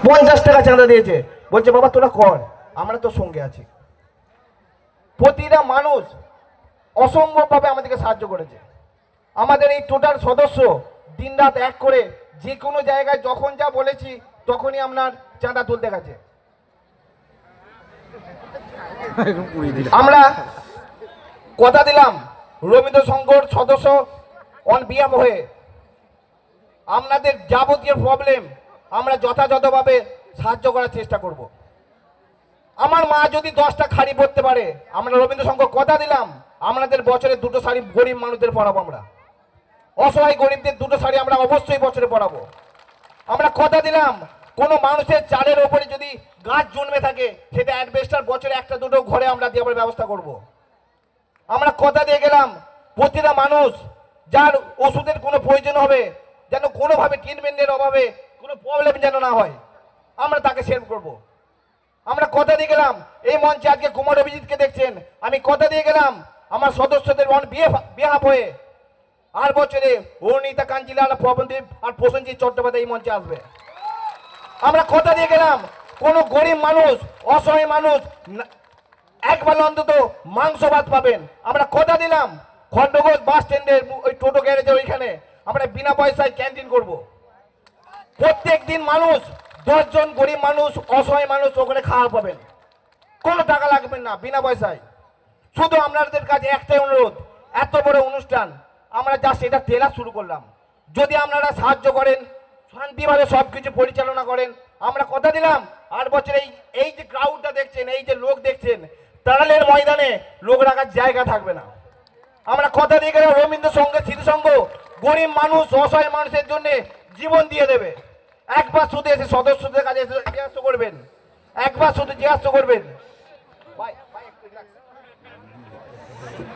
50 টাকা চাঁদা দিয়েছে, বলছে বাবা তোরা কর, আমরা তো সঙ্গে আছি। প্রতিটা মানুষ অসম্ভবভাবে আমাদেরকে সাহায্য করেছে। আমাদের এই টোটাল সদস্য দিনরাত এক করে যে কোনো জায়গায় যখন যা বলেছি তখনই আপনার চাঁদা তুলতে গেছে। আমরা কথা দিলাম রবীন্দ্র সংঘর সদস্য অন বিহাফ হয়ে আপনাদের যাবতীয় প্রবলেম আমরা যথাযথভাবে সাহায্য করার চেষ্টা করব। আমার মা যদি 10টা শাড়ি পরতে পারে, আমরা রবীন্দ্র সংঘ কথা দিলাম আপনাদের বছরে 2টো শাড়ি গরিব মানুষদের পরাবো। আমরা অসহায় গরিবদের 2টো শাড়ি আমরা অবশ্যই বছরে পরাবো। আমরা কথা দিলাম কোনো মানুষের চালের ওপরে যদি গাছ জন্মে থাকে সেটা অ্যাডভেস্টার বছরে 1টা 2টো ঘরে আমরা দেওয়ার ব্যবস্থা করব। আমরা কথা দিয়ে গেলাম প্রতিটা মানুষ যার ওষুধের কোনো প্রয়োজন হবে যেন কোনোভাবে ট্রিটমেন্টের অভাবে কোনো প্রবলেম যেন না হয়, আমরা তাকে সেভ করব। আমরা কথা দিয়ে গেলাম এই মঞ্চে আজকে কুমার অভিজিৎকে দেখছেন, আমি কথা দিয়ে গেলাম আমার সদস্যদের বিহাফ হয়ে আর বছরে অরুণিতা কাঞ্জিলাল, প্রবনদীপ আর প্রসেনজিৎ চট্টোপাধ্যায় এই মঞ্চে আসবে। আমরা কথা দিয়ে গেলাম কোনো গরিব মানুষ অসহায় মানুষ একবার অন্তত মাংস ভাত পাবেন। আমরা কথা দিলাম খন্ডঘোষ বাস স্ট্যান্ডের ওই টোটো গ্যারেজের ওইখানে আমরা বিনা পয়সায় ক্যান্টিন করব। প্রত্যেক দিন মানুষ 10 জন গরিব মানুষ অসহায় মানুষ ওখানে খাওয়া পাবেন, কোনো টাকা লাগবে না, বিনা পয়সায়। শুধু আপনাদের কাছে একটাই অনুরোধ, এত বড় অনুষ্ঠান আমরা জাস্ট এটা তেলা শুরু করলাম, যদি আপনারা সাহায্য করেন শান্তিভাবে সব কিছু পরিচালনা করেন, আমরা কথা দিলাম 8 বছর এই যে ক্রাউডটা দেখছেন, এই যে লোক দেখছেন, তারালের ময়দানে লোক রাখার জায়গা থাকবে না। আমরা কথা দিয়ে গেলাম রবীন্দ্র সংঘের স্মৃতিসংঘ গরিব মানুষ অসহায় মানুষের জন্য জীবন দিয়ে দেবে। একবার শুধু এসে সদস্যদের কাছে জিজ্ঞাসা করবেন, একবার শুধু জিজ্ঞাসা করবেন।